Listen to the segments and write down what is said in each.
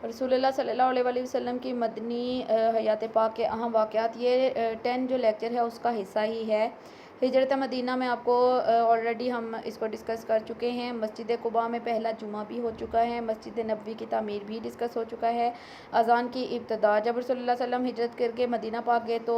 رسول اللہ صلی اللہ علیہ وسلم کی مدنی حیات پاک کے اہم واقعات، یہ 10 جو لیکچر ہے اس کا حصہ ہی ہے۔ ہجرت مدینہ میں آپ کو آلریڈی ہم اس کو ڈسکس کر چکے ہیں۔ مسجد قباء میں پہلا جمعہ بھی ہو چکا ہے، مسجد نبوی کی تعمیر بھی ڈسکس ہو چکا ہے، اذان کی ابتدا جب رسول اللہ صلی اللہ علیہ وسلم ہجرت کر کے مدینہ پاک گئے تو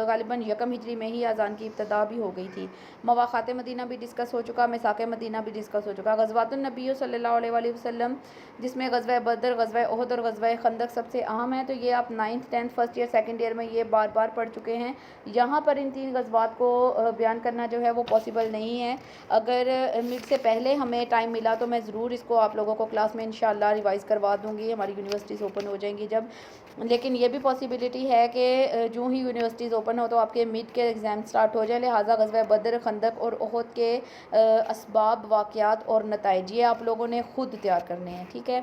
غالباً یکم ہجری میں ہی اذان کی ابتدا بھی ہو گئی تھی۔ مواقعات مدینہ بھی ڈسکس ہو چکا، میثاق مدینہ بھی ڈسکس ہو چکا۔ غزوات النبی صلی اللہ علیہ وسلم جس میں غزوہ بدر، غزوہ احد اور غزوہ خندق سب سے اہم ہے، تو یہ آپ 9th 10th first year second year میں یہ بار بار پڑھ چکے ہیں۔ یہاں پر ان 3 غزوات کو بیان کرنا جو ہے وہ پاسبل نہیں ہے۔ اگر مڈ سے پہلے ہمیں ٹائم ملا تو میں ضرور اس کو آپ لوگوں کو کلاس میں انشاءاللہ ریوائز کروا دوں گی، ہماری یونیورسٹیز اوپن ہو جائیں گی جب۔ لیکن یہ بھی پاسبلٹی ہے کہ جو ہی یونیورسٹیز اوپن ہو تو آپ کے مڈ کے ایگزام سٹارٹ ہو جائیں، لہٰذا غزوہ بدر، خندق اور احد کے اسباب، واقعات اور نتائج یہ آپ لوگوں نے خود تیار کرنے ہیں، ٹھیک ہے۔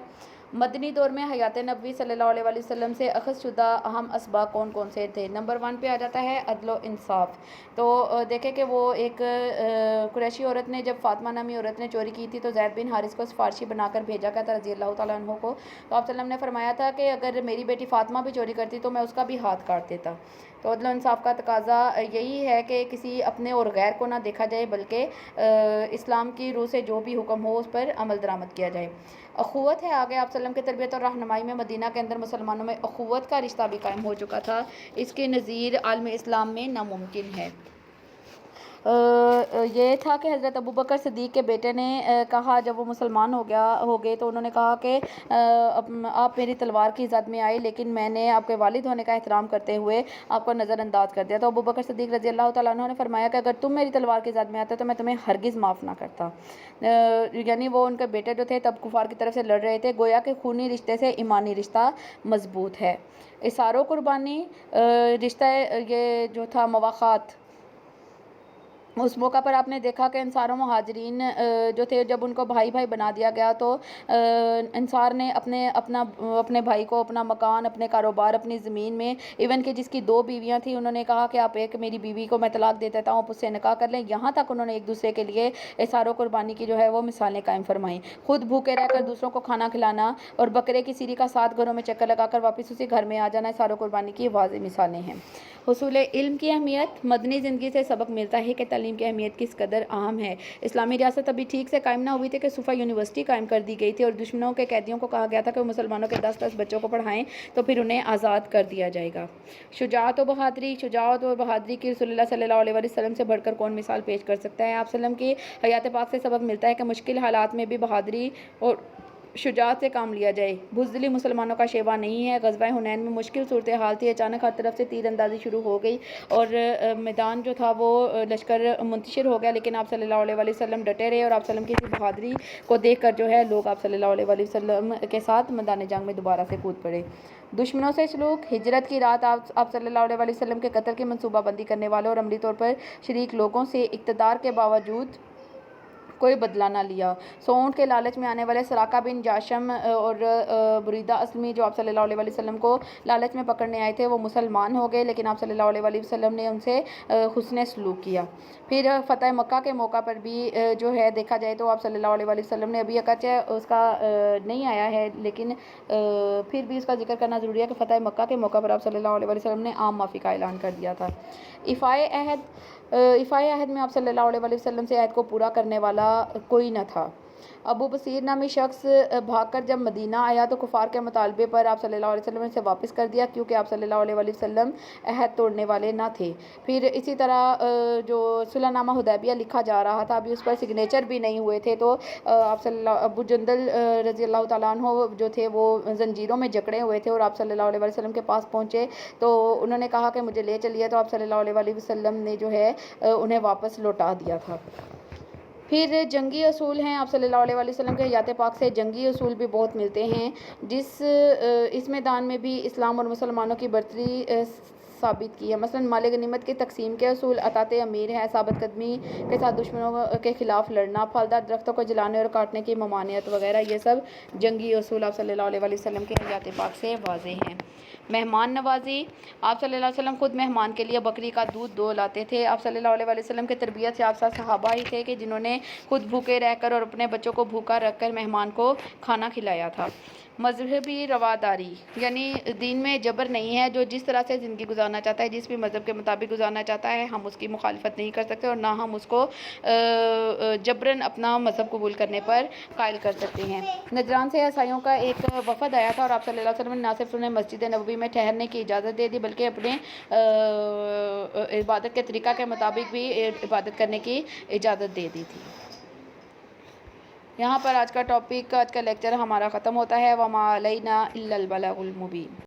مدنی دور میں حیات نبوی صلی اللہ علیہ وسلم سے اخذ شدہ اہم اسباق کون کون سے تھے؟ نمبر 1 پہ آ جاتا ہے عدل و انصاف۔ تو دیکھیں کہ وہ ایک قریشی عورت نے، جب فاطمہ نامی عورت نے چوری کی تھی تو زید بن حارث کو سفارشی بنا کر بھیجا گیا تھا رضی اللہ تعالیٰ عنہ کو، تو آپ صلی اللہ علیہ وسلم نے فرمایا تھا کہ اگر میری بیٹی فاطمہ بھی چوری کرتی تو میں اس کا بھی ہاتھ کاٹ دیتا۔ تو عدل و انصاف کا تقاضا یہی ہے کہ کسی اپنے اور غیر کو نہ دیکھا جائے، بلکہ اسلام کی روح سے جو بھی حکم ہو اس پر عمل درآمد کیا جائے۔ اخوت ہے آگے، آپ صلی اللہ علیہ وسلم کی تربیت اور رہنمائی میں مدینہ کے اندر مسلمانوں میں اخوت کا رشتہ بھی قائم ہو چکا تھا، اس کی نظیر عالم اسلام میں ناممکن ہے۔ یہ تھا کہ حضرت ابوبکر صدیق کے بیٹے نے کہا، جب وہ مسلمان ہو گئے تو انہوں نے کہا کہ آپ میری تلوار کی زد میں آئے، لیکن میں نے آپ کے والد ہونے کا احترام کرتے ہوئے آپ کو نظر انداز کر دیا۔ تو ابوبکر صدیق رضی اللہ تعالیٰ عنہ نے فرمایا کہ اگر تم میری تلوار کی زد میں آتے تو میں تمہیں ہرگز معاف نہ کرتا۔ یعنی وہ ان کے بیٹے جو تھے تب کفار کی طرف سے لڑ رہے تھے، گویا کہ خونی رشتے سے ایمانی رشتہ مضبوط ہے۔ اثار و قربانی رشتہ یہ جو تھا مواخات، اس موقع پر آپ نے دیکھا کہ انصار و مہاجرین جو تھے جب ان کو بھائی بھائی بنا دیا گیا تو انصار نے اپنے بھائی کو اپنا مکان، اپنے کاروبار، اپنی زمین میں، ایون کہ جس کی 2 بیویاں تھیں انہوں نے کہا کہ آپ ایک میری بیوی کو میں طلاق دے دیتا ہوں، آپ اس سے نکاح کر لیں۔ یہاں تک انہوں نے ایک دوسرے کے لیے اثار و قربانی کی جو ہے وہ مثالیں قائم فرمائیں۔ خود بھوکے رہ کر دوسروں کو کھانا کھلانا اور بکرے کی سیری کا 7 گھروں میں چکر لگا کر واپس اسی گھر میں آ جانا اثار و قربانی کی واضح مثالیں ہیں۔ حصول علم کی اہمیت، مدنی زندگی سے سبق ملتا ہے کہ تعلیم کی اہمیت کس قدر اہم ہے۔ اسلامی ریاست ابھی ٹھیک سے قائم نہ ہوئی تھی کہ صوفہ یونیورسٹی قائم کر دی گئی تھی اور دشمنوں کے قیدیوں کو کہا گیا تھا کہ وہ مسلمانوں کے 10 بچوں کو پڑھائیں تو پھر انہیں آزاد کر دیا جائے گا۔ شجاعت و بہادری کی رسول اللہ صلی اللہ علیہ وسلم سے بڑھ کر کون مثال پیش کر سکتا ہے؟ آپ صلی اللہ علیہ وسلم کی حیات پاک سے سبق ملتا ہے کہ مشکل حالات میں بھی بہادری اور شجاعت سے کام لیا جائے۔ بزدلی مسلمانوں کا شیوا نہیں ہے۔ غزوہ حنین میں مشکل صورتحال تھی، اچانک ہر طرف سے تیر اندازی شروع ہو گئی اور میدان جو تھا وہ لشکر منتشر ہو گیا، لیکن آپ صلی اللہ علیہ وسلم ڈٹے رہے اور آپ صلی اللہ علیہ وسلم کی بہادری کو دیکھ کر جو ہے لوگ آپ صلی اللہ علیہ وسلم کے ساتھ میدان جنگ میں دوبارہ سے کود پڑے۔ دشمنوں سے سلوک، ہجرت کی رات آپ صلی اللہ علیہ وسلم کے قتل کی منصوبہ بندی کرنے والوں اور عملی طور پر شریک لوگوں سے اقتدار کے باوجود کوئی بدلہ نہ لیا۔ اونٹ کے لالچ میں آنے والے سراقہ بن جاشم اور بریدہ اسلمی جو آپ صلی اللہ علیہ وسلم کو لالچ میں پکڑنے آئے تھے وہ مسلمان ہو گئے، لیکن آپ صلی اللہ علیہ وسلم نے ان سے حسن سلوک کیا۔ پھر فتح مکہ کے موقع پر بھی جو ہے دیکھا جائے تو آپ صلی اللہ علیہ وسلم نے ابھی اگرچہ اس کا نہیں آیا ہے لیکن پھر بھی اس کا ذکر کرنا ضروری ہے کہ فتح مکہ کے موقع پر آپ صلی اللہ علیہ وسلم نے عام معافی کا اعلان کر دیا تھا۔ ایفائے عہد میں آپ صلی اللہ علیہ وسلم سے عہد کو پورا کرنے والا کوئی نہ تھا۔ ابو بصیر نامی شخص بھاگ کر جب مدینہ آیا تو کفار کے مطالبے پر آپ صلی اللہ علیہ وسلم نے اسے واپس کر دیا، کیونکہ آپ صلی اللہ علیہ وسلم عہد توڑنے والے نہ تھے۔ پھر اسی طرح جو صلح نامہ حدیبیہ لکھا جا رہا تھا ابھی اس پر سگنیچر بھی نہیں ہوئے تھے، تو آپ صلی اللہ ابو جندل رضی اللہ تعالیٰ عنہ جو تھے وہ زنجیروں میں جکڑے ہوئے تھے اور آپ صلی اللہ علیہ وسلم کے پاس پہنچے تو انہوں نے کہا کہ مجھے لے چلیے، تو آپ صلی اللہ علیہ وسلم نے جو ہے انہیں واپس لوٹا دیا تھا۔ پھر جنگی اصول ہیں، آپ صلی اللہ علیہ وسلم کے حیات پاک سے جنگی اصول بھی بہت ملتے ہیں، اس میدان میں بھی اسلام اور مسلمانوں کی برتری ثابت کی ہے۔ مثلا مال غنیمت کی تقسیم کے اصول، اطاعت امیر ہے، ثابت قدمی کے ساتھ دشمنوں کے خلاف لڑنا، پھلدار درختوں کو جلانے اور کاٹنے کی ممانعت وغیرہ، یہ سب جنگی اصول آپ صلی اللہ علیہ وسلم کے حیات پاک سے واضح ہیں۔ مہمان نوازی، آپ صلی اللہ علیہ وسلم خود مہمان کے لیے بکری کا دودھ دو لاتے تھے۔ آپ صلی اللہ علیہ وسلم کی تربیت یافتہ صحابہ ہی تھے کہ جنہوں نے خود بھوکے رہ کر اور اپنے بچوں کو بھوکا رکھ کر مہمان کو کھانا کھلایا تھا۔ مذہبی رواداری یعنی دین میں جبر نہیں ہے، جو جس طرح سے زندگی گزارنا چاہتا ہے، جس بھی مذہب کے مطابق گزارنا چاہتا ہے، ہم اس کی مخالفت نہیں کر سکتے اور نہ ہم اس کو جبراً اپنا مذہب قبول کرنے پر قائل کر سکتے ہیں۔ نجران سے عیسائیوں کا ایک وفد آیا تھا اور آپ صلی اللہ علیہ وسلم نے نہ صرف انہیں مسجد نبوی میں ٹھہرنے کی اجازت دے دی بلکہ اپنے عبادت کے طریقہ کے مطابق بھی عبادت کرنے کی اجازت دے دی تھی۔ یہاں پر آج کا لیکچر ہمارا ختم ہوتا ہے۔ وَمَا عَلَيْنَا إِلَّا الْبَلَاغُ الْمُبِينُ۔